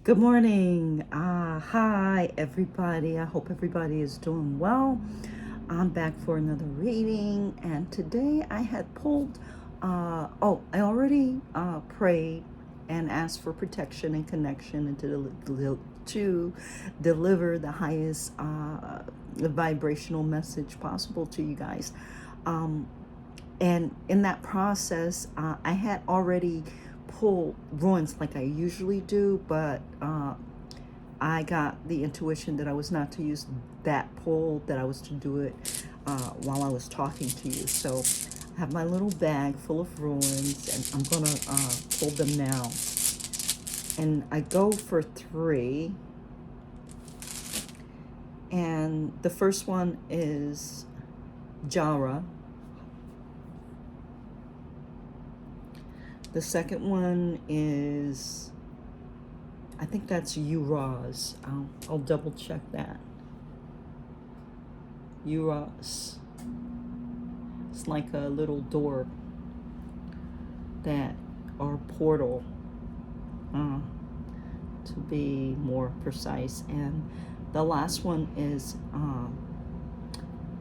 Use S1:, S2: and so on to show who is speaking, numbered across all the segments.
S1: Good morning. Hi, everybody. I hope everybody is doing well. I'm back for another reading, and today I had pulled. I already prayed and asked for protection and connection and to deliver the highest vibrational message possible to you guys. Um, and in that process, I had already pulled ruins like I usually do, but I got the intuition that I was not to use that pull, that I was to do it while I was talking to you. So I have my little bag full of ruins, and I'm gonna pull them now. And I go for 3. And the first one is Jara. The second one is, I think that's Uraz. I'll double check that. Uraz. It's like a little door that, or portal, to be more precise. And the last one is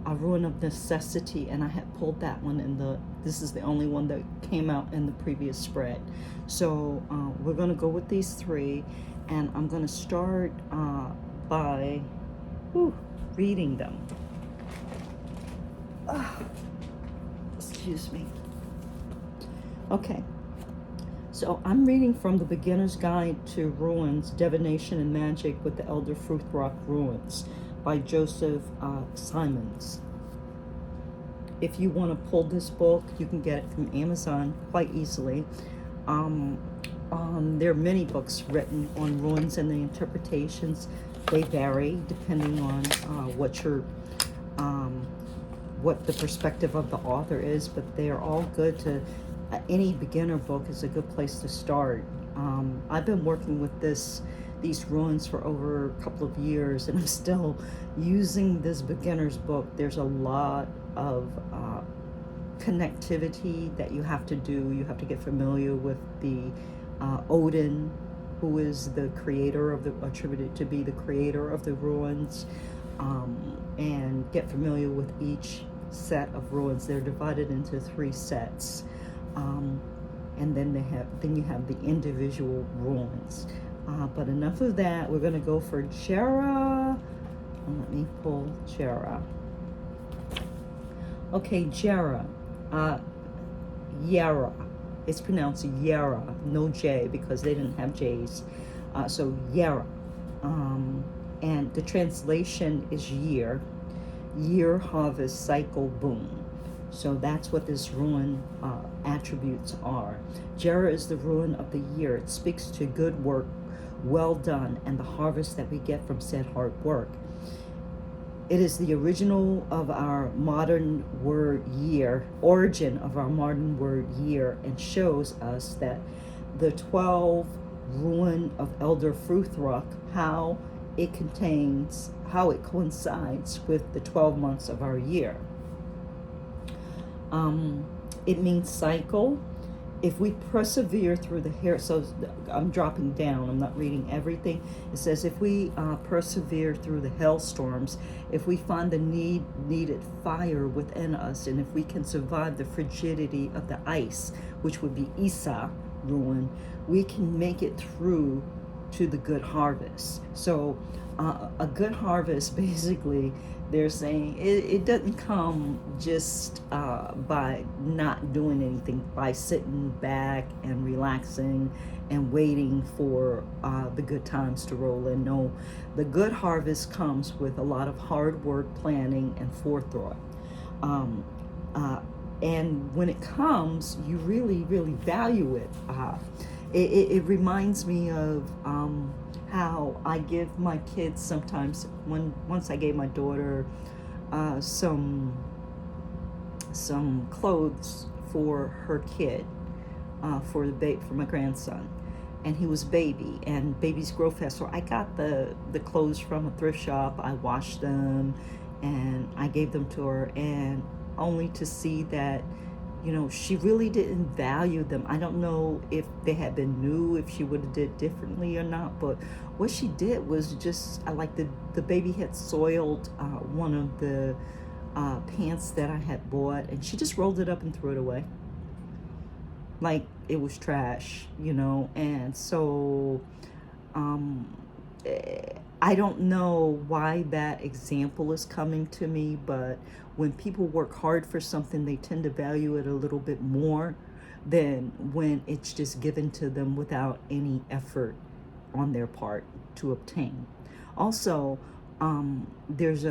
S1: a ruin of necessity, and I had pulled that one this is the only one that came out in the previous spread. So we're going to go with these 3, and I'm going to start by reading them. Excuse me. Okay, so I'm reading from the Beginner's Guide to Ruins, Divination and Magic with the Elder Fruithrock Ruins by Joseph Simons. If you want to pull this book, you can get it from Amazon quite easily. There are many books written on ruins, and the interpretations, they vary depending on what the perspective of the author is, but they're all good to, any beginner book is a good place to start. I've been working with these ruins for over a couple of years, and I'm still using this beginner's book. There's a lot of connectivity that you have to do. You have to get familiar with the Odin, who is the creator of attributed to be the creator of the ruins, and get familiar with each set of ruins. They're divided into 3 sets, and then you have the individual ruins. But enough of that. We're going to go for Jara. Let me pull Jara. Okay, Jara. Yara. It's pronounced Yara, no J, because they didn't have J's. So Yara. And the translation is year, harvest, cycle, boom. So that's what this ruin attributes are. Jara is the ruin of the year. It speaks to good work well done and the harvest that we get from said hard work. It is the original of our modern word year, origin of our modern word year, and shows us that the 12 ruin of Elder Fruithrock, how it coincides with the 12 months of our year. It means cycle. If we persevere through the hair, so I'm dropping down, I'm not reading everything. It says if we persevere through the hailstorms, if we find the needed fire within us, and if we can survive the frigidity of the ice, which would be Isa ruin, we can make it through to the good harvest. So a good harvest, basically, they're saying it doesn't come just by not doing anything, by sitting back and relaxing and waiting for the good times to roll in. No, the good harvest comes with a lot of hard work, planning, and forethought. And when it comes, you really, really value it. It reminds me of how I give my kids sometimes. Once I gave my daughter some clothes for her kid, for my grandson, and he was baby, and babies grow fast. So I got the clothes from a thrift shop. I washed them, and I gave them to her, and only to see that she really didn't value them. I don't know if they had been new, if she would have did differently or not, but what she did was just, I like the baby had soiled one of the pants that I had bought, and she just rolled it up and threw it away like it was trash. And so um, I don't know why that example is coming to me, but when people work hard for something, they tend to value it a little bit more than when it's just given to them without any effort on their part to obtain. Also, there's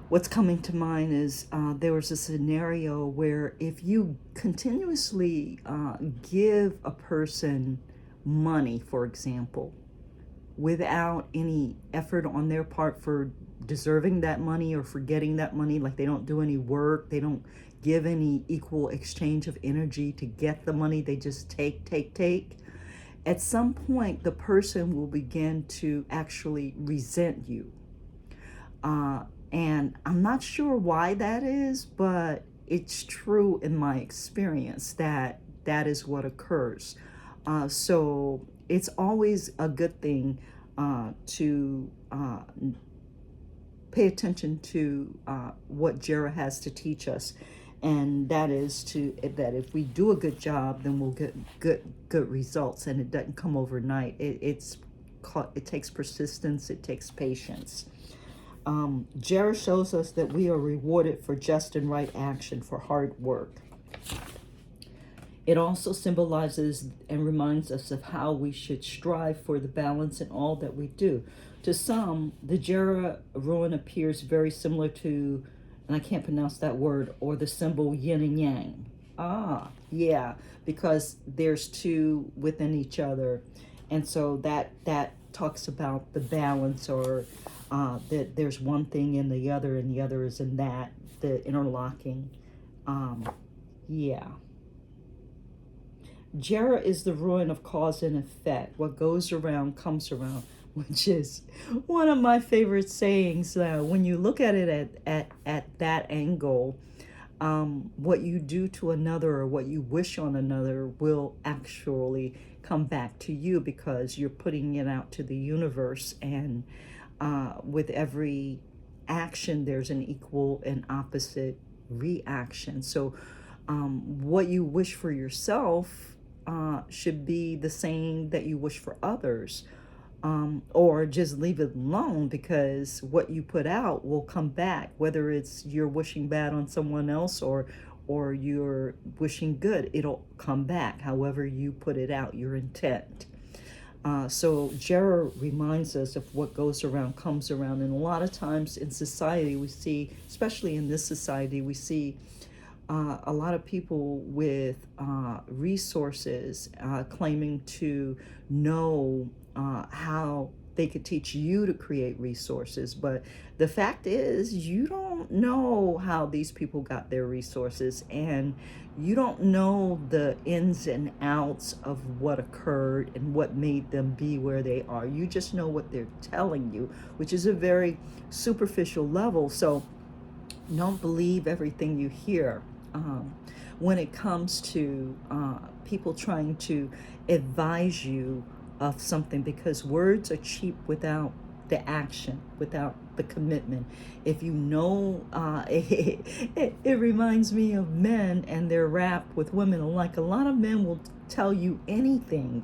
S1: what's coming to mind is there was a scenario where if you continuously give a person money, for example, without any effort on their part for deserving that money or for getting that money, like they don't do any work, they don't give any equal exchange of energy to get the money, they just take. At some point, the person will begin to actually resent you. And I'm not sure why that is, but it's true in my experience that that is what occurs. So it's always a good thing to pay attention to what Jera has to teach us, and that is that if we do a good job, then we'll get good results, and it doesn't come overnight. It takes persistence, it takes patience. Jera shows us that we are rewarded for just and right action, for hard work. It also symbolizes and reminds us of how we should strive for the balance in all that we do. To some, the Jera ruin appears very similar to, and I can't pronounce that word, or the symbol yin and yang. Yeah, because there's two within each other. And so that talks about the balance, or that there's one thing in the other and the other is in that, the interlocking. Yeah. Jera is the ruin of cause and effect. What goes around comes around, which is one of my favorite sayings. When you look at it at that angle, what you do to another or what you wish on another will actually come back to you, because you're putting it out to the universe. And with every action, there's an equal and opposite reaction. So what you wish for yourself should be the same that you wish for others, or just leave it alone, because what you put out will come back, whether it's you're wishing bad on someone else or you're wishing good. It'll come back however you put it out, your intent. So Jera reminds us of what goes around comes around. And a lot of times in society we see, especially in this society, we see a lot of people with resources claiming to know how they could teach you to create resources. But the fact is, you don't know how these people got their resources, and you don't know the ins and outs of what occurred and what made them be where they are. You just know what they're telling you, which is a very superficial level. So don't believe everything you hear. When it comes to people trying to advise you of something, because words are cheap without the action, without the commitment. If you know, it reminds me of men and their rap with women. Like, a lot of men will tell you anything,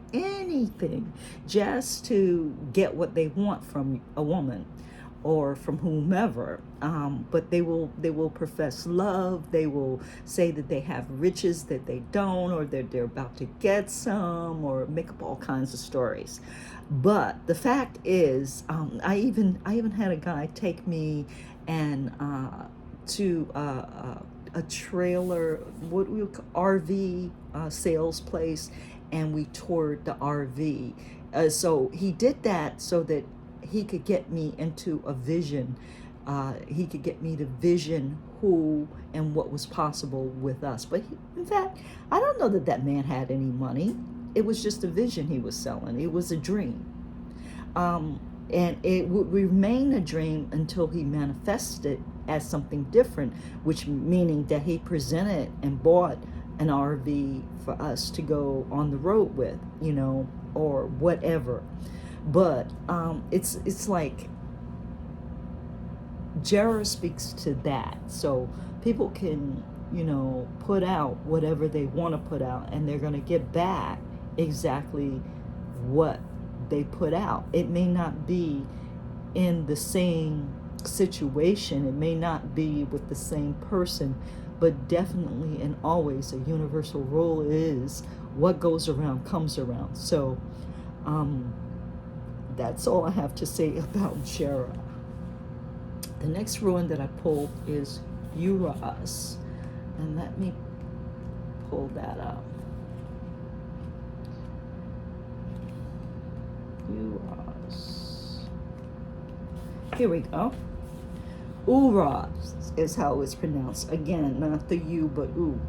S1: just to get what they want from a woman or from whomever, but they will profess love. They will say that they have riches that they don't, or that they're about to get some, or make up all kinds of stories. But the fact is, I even had a guy take me and to a trailer, what we call RV sales place, and we toured the RV. So he did that so that he could get me into a vision. He could get me to vision who and what was possible with us. But in fact, I don't know that that man had any money. It was just a vision he was selling. It was a dream. And it would remain a dream until he manifested it as something different, which meaning that he presented and bought an RV for us to go on the road with, you know, or whatever. But it's like Jera speaks to that, so people can, you know, put out whatever they want to put out, and they're going to get back exactly what they put out. It may not be in the same situation, it may not be with the same person, but definitely and always a universal rule is what goes around comes around. So that's all I have to say about Jera. The next ruin that I pulled is Uras, and let me pull that up. Uras. Here we go. Uras is how it's pronounced. Again, not the U, but U.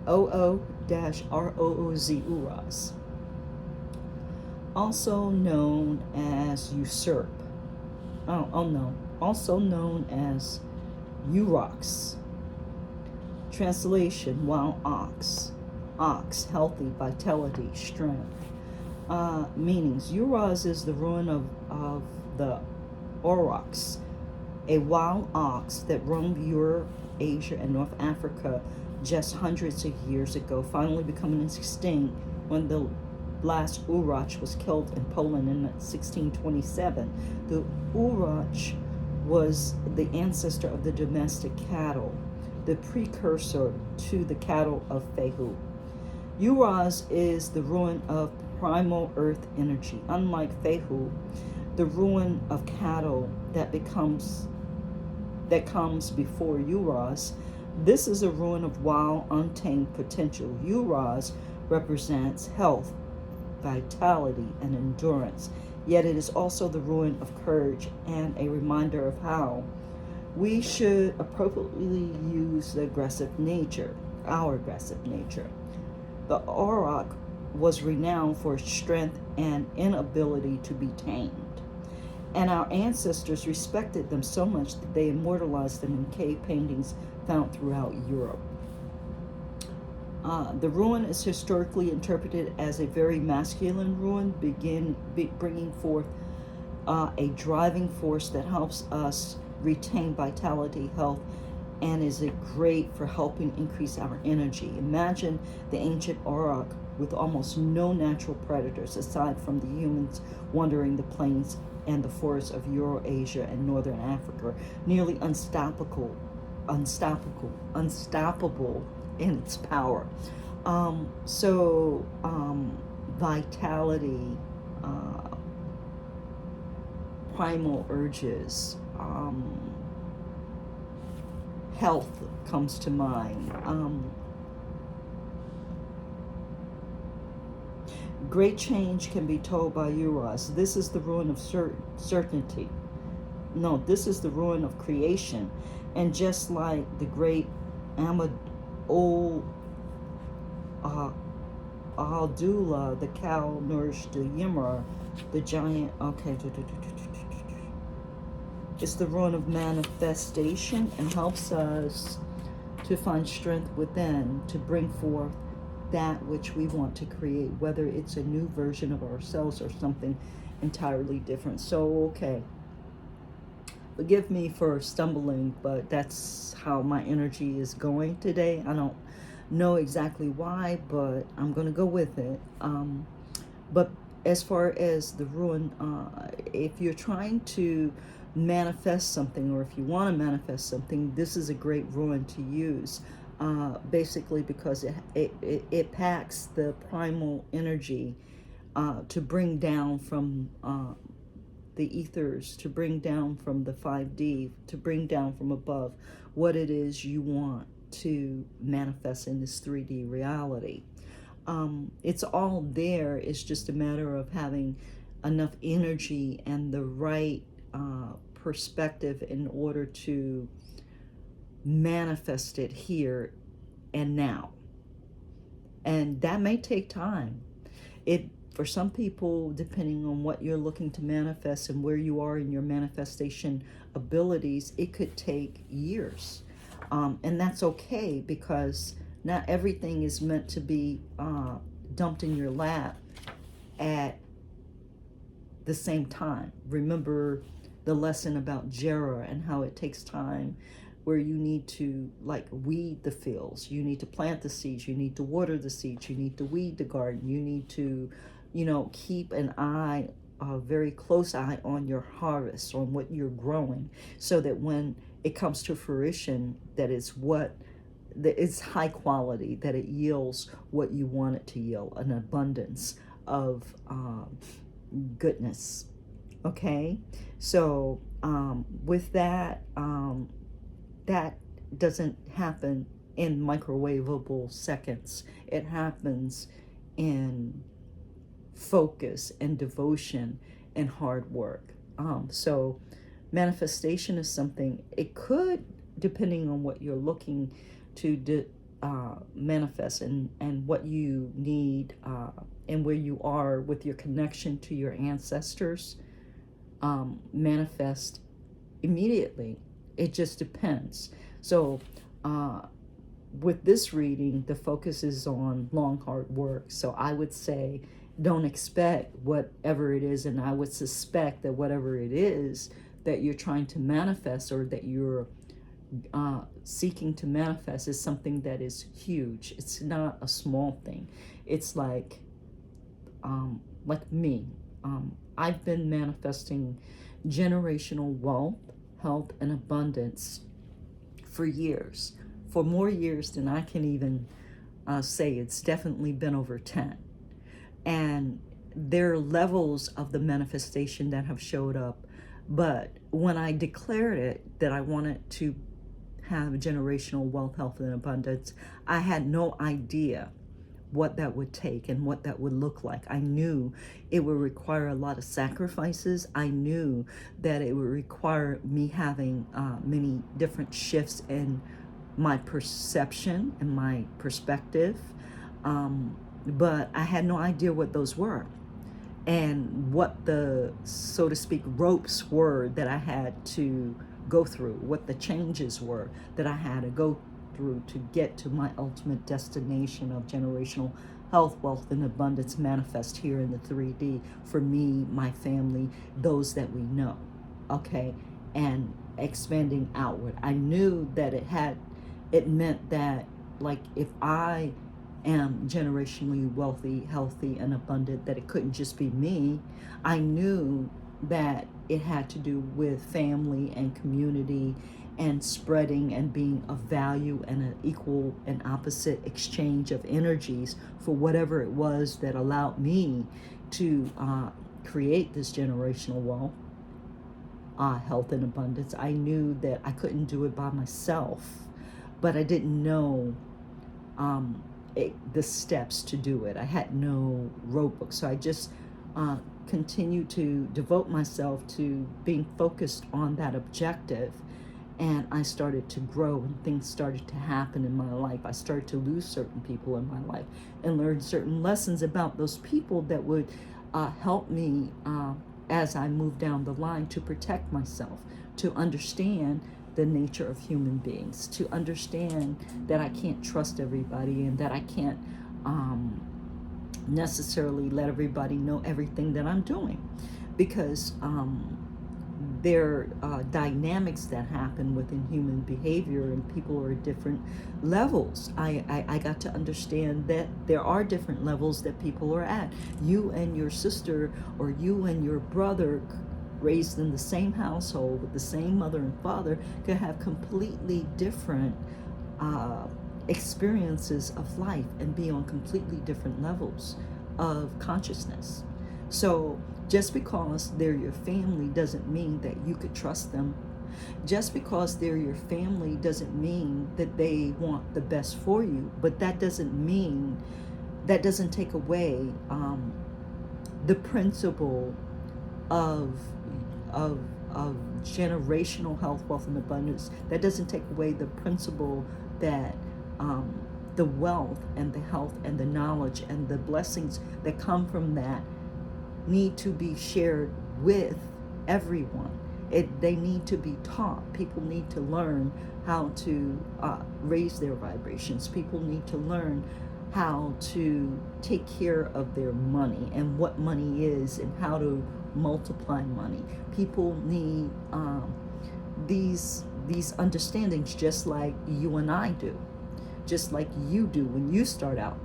S1: O-O-R-O-O-Z, Uras. Also known as usurp. Oh no. Also known as Urox. Translation, wild ox. Ox, healthy, vitality, strength. Meanings. Uras is the ruin of the aurochs, a wild ox that roamed Europe, Asia, and North Africa just hundreds of years ago, finally becoming extinct when the last Urach was killed in Poland in 1627. The Urach was the ancestor of the domestic cattle, the precursor to the cattle of Fehu. Uras is the ruin of primal earth energy. Unlike Fehu, the ruin of cattle that comes before Uras, this is a ruin of wild, untamed potential. Uras represents health, vitality, and endurance, yet it is also the ruin of courage and a reminder of how we should appropriately use the aggressive nature, our aggressive nature. The Auroch was renowned for its strength and inability to be tamed, and our ancestors respected them so much that they immortalized them in cave paintings found throughout Europe. The ruin is historically interpreted as a very masculine ruin, bringing forth a driving force that helps us retain vitality, health, and is great for helping increase our energy. Imagine the ancient Auroch with almost no natural predators aside from the humans wandering the plains and the forests of Eurasia and northern Africa, nearly unstoppable in its power. Vitality, primal urges, health comes to mind. Great change can be told by Uras. This is the ruin of certainty. No, this is the ruin of creation. And just like the great Ahadullah, the cow nourished the Ymir, the giant. Okay. It's the ruin of manifestation and helps us to find strength within to bring forth that which we want to create, whether it's a new version of ourselves or something entirely different. So, okay. Forgive me for stumbling, but that's how my energy is going today. I don't know exactly why, but I'm going to go with it. But as far as the ruin, if you're trying to manifest something, or if you want to manifest something, this is a great ruin to use. Basically because it packs the primal energy to bring down from the ethers, to bring down from the 5D, to bring down from above what it is you want to manifest in this 3D reality. It's all there. It's just a matter of having enough energy and the right perspective in order to manifest it here and now. And that may take time. It For some people, depending on what you're looking to manifest and where you are in your manifestation abilities, it could take years. And that's okay, because not everything is meant to be dumped in your lap at the same time. Remember the lesson about Jera and how it takes time, where you need to like weed the fields, you need to plant the seeds, you need to water the seeds, you need to weed the garden, you need to, keep an eye, a very close eye on your harvest, on what you're growing, so that when it comes to fruition, that it's high quality, that it yields what you want it to yield, an abundance of goodness. Okay, so with that, that doesn't happen in microwavable seconds. It happens in focus and devotion and hard work. So manifestation is something, it could, depending on what you're looking to manifest, and what you need, and where you are with your connection to your ancestors, manifest immediately. It just depends. So with this reading, the focus is on long, hard work. So I would say, don't expect whatever it is, and I would suspect that whatever it is that you're trying to manifest, or that you're seeking to manifest, is something that is huge. It's not a small thing. It's like me. I've been manifesting generational wealth, health, and abundance for years, for more years than I can even say. It's definitely been over 10. And there are levels of the manifestation that have showed up. But when I declared it, that I wanted to have generational wealth, health, and abundance, I had no idea what that would take and what that would look like. I knew it would require a lot of sacrifices. I knew that it would require me having many different shifts in my perception and my perspective. But I had no idea what those were, and what the, so to speak, ropes were that I had to go through, what the changes were that I had to go through to get to my ultimate destination of generational health, wealth, and abundance manifest here in the 3D for me, my family, those that we know. Okay, and expanding outward. I knew that it meant that, like, if I am generationally wealthy, healthy, and abundant, that it couldn't just be me. I knew that it had to do with family and community, and spreading and being of value, and an equal and opposite exchange of energies for whatever it was that allowed me to create this generational wealth, health, and abundance. I knew that I couldn't do it by myself, but I didn't know the steps to do it. I had no road book. So I just continued to devote myself to being focused on that objective. And I started to grow, and things started to happen in my life. I started to lose certain people in my life, and learn certain lessons about those people that would help me as I moved down the line, to protect myself, to understand the nature of human beings, to understand that I can't trust everybody, and that I can't necessarily let everybody know everything that I'm doing, because there are dynamics that happen within human behavior, and people are at different levels. I got to understand that there are different levels that people are at. You and your sister, or you and your brother, raised in the same household with the same mother and father, could have completely different experiences of life, and be on completely different levels of consciousness. So just because they're your family doesn't mean that you could trust them. Just because they're your family doesn't mean that they want the best for you. But that doesn't take away the principle of generational health, wealth, and abundance. That doesn't take away the principle that the wealth and the health and the knowledge and the blessings that come from that need to be shared with everyone. They need to be taught. People need to learn how to raise their vibrations. People need to learn how to take care of their money and what money is and how to multiply money. People need these understandings, just like you and I do, just like you do when you start out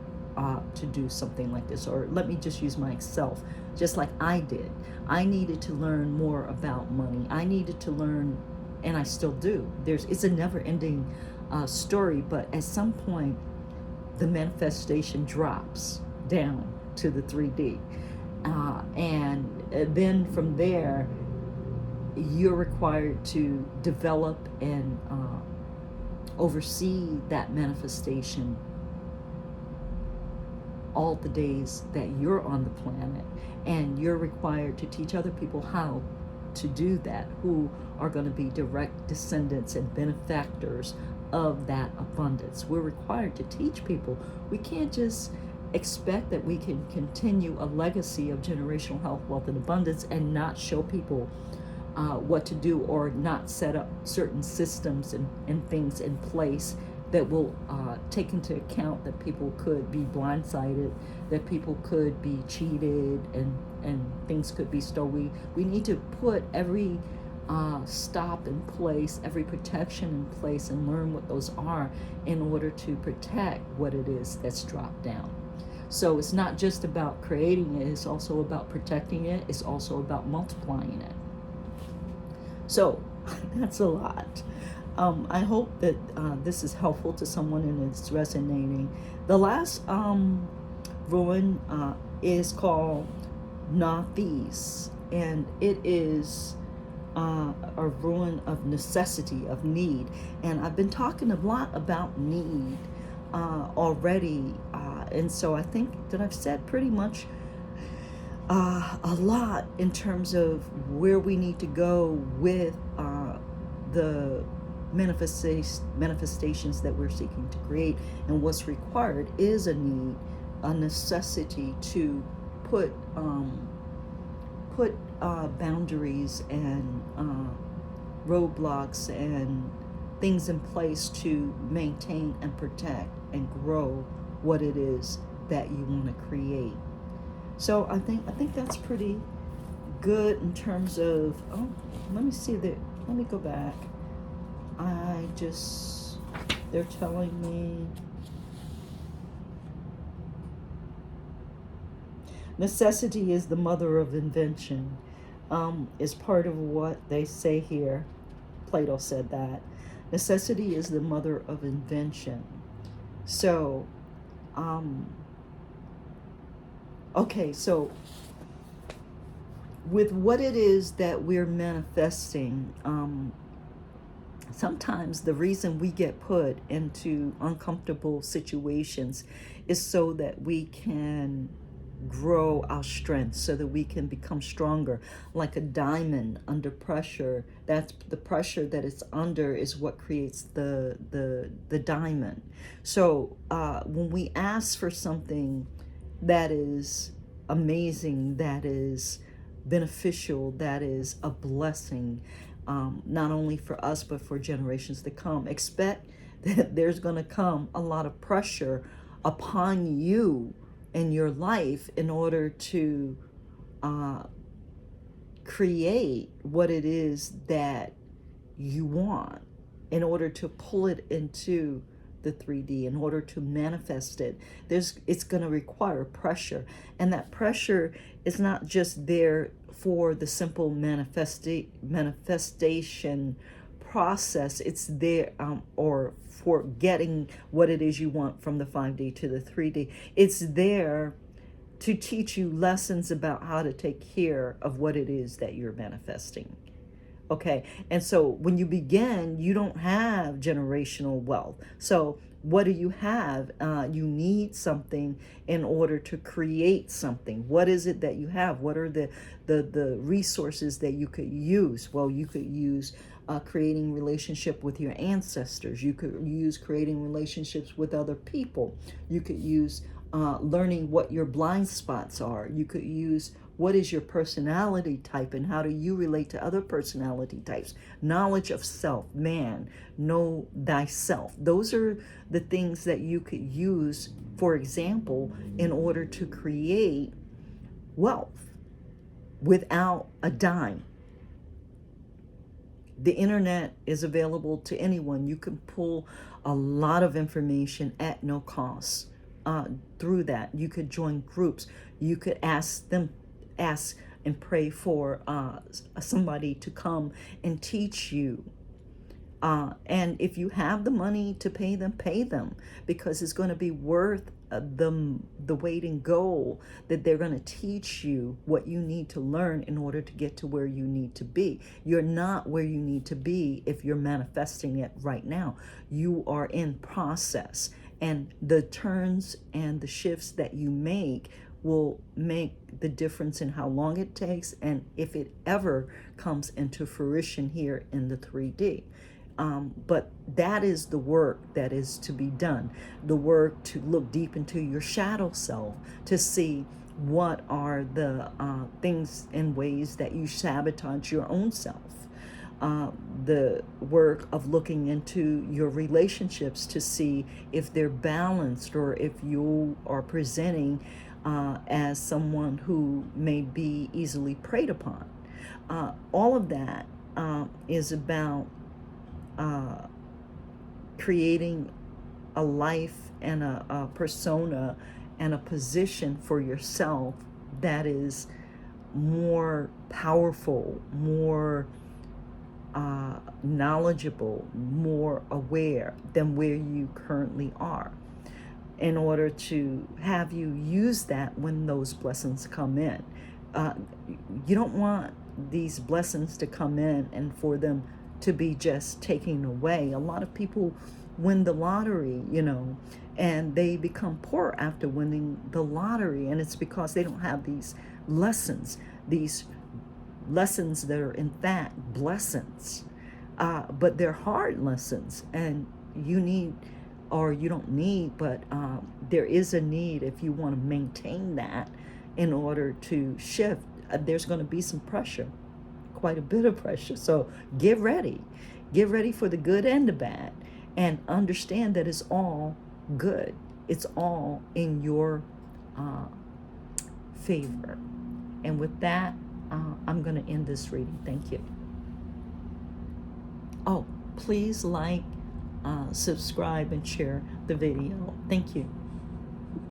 S1: to do something like this. Or let me just use myself, just like I did. I needed to learn more about money. I needed to learn, and I still do. It's a never-ending story, but at some point, the manifestation drops down to the 3D. And then from there, you're required to develop and oversee that manifestation all the days that you're on the planet. And you're required to teach other people how to do that, who are going to be direct descendants and benefactors of that abundance. We're required to teach people. We can't just expect that we can continue a legacy of generational health, wealth, and abundance and not show people what to do, or not set up certain systems and things in place that will take into account that people could be blindsided, that people could be cheated, and things could be stolen. We need to put every stop in place, every protection in place, and learn what those are in order to protect what it is that's dropped down. So it's not just about creating it, it's also about protecting it, it's also about multiplying it. So that's a lot. I hope that this is helpful to someone and it's resonating. The last ruin is called Nafis, and it is a ruin of necessity, of need. And I've been talking a lot about need already, and so I think that I've said pretty much a lot in terms of where we need to go with the manifestations that we're seeking to create. And what's required is a need, a necessity to put boundaries and roadblocks and things in place to maintain and protect and grow what it is that you want to create. So I think that's pretty good in terms of, let me go back. They're telling me necessity is the mother of invention, is part of what they say here. Plato said that. Necessity is the mother of invention. So, okay, so with what it is that we're manifesting, sometimes the reason we get put into uncomfortable situations is so that we can grow our strength, so that we can become stronger. Like a diamond under pressure, that's the pressure that it's under is what creates the diamond. So when we ask for something that is amazing, that is beneficial, that is a blessing, not only for us but for generations to come, expect that there's going to come a lot of pressure upon you in your life in order to create what it is that you want, in order to pull it into the 3D, in order to manifest it. It's going to require pressure, and that pressure is not just there for the simple manifestation process. It's there or for getting what it is you want from the 5D to the 3D. It's there to teach you lessons about how to take care of what it is that you're manifesting. Okay, and so when you begin, you don't have generational wealth. So what do you have? You need something in order to create something. What is it that you have? What are the resources that you could use? Well, you could use creating relationship with your ancestors. You could use creating relationships with other people. You could use learning what your blind spots are. You could use what is your personality type and how do you relate to other personality types. Knowledge of self, man, know thyself. Those are the things that you could use, for example, in order to create wealth without a dime. The internet is available to anyone. You can pull a lot of information at no cost through that. You could join groups. You could ask and pray for somebody to come and teach you. And if you have the money to pay them, because it's going to be worth the weight in gold, that they're going to teach you what you need to learn in order to get to where you need to be. You're not where you need to be if you're manifesting it right now. You are in process, and the turns and the shifts that you make will make the difference in how long it takes and if it ever comes into fruition here in the 3D. But that is the work that is to be done. The work to look deep into your shadow self to see what are the things and ways that you sabotage your own self. The work of looking into your relationships to see if they're balanced or if you are presenting as someone who may be easily preyed upon. All of that is about creating a life and a persona and a position for yourself that is more powerful, more knowledgeable, more aware than where you currently are, in order to have you use that when those blessings come in. You don't want these blessings to come in and for them to be just taken away. A lot of people win the lottery, and they become poor after winning the lottery, and it's because they don't have these lessons that are in fact blessings, but they're hard lessons, and you don't need, but there is a need if you want to maintain that in order to shift. There's going to be some pressure, quite a bit of pressure. So get ready for the good and the bad, and understand that it's all good. It's all in your favor. And with that, I'm going to end this reading. Thank you. Oh, please like, subscribe, and share the video. Thank you.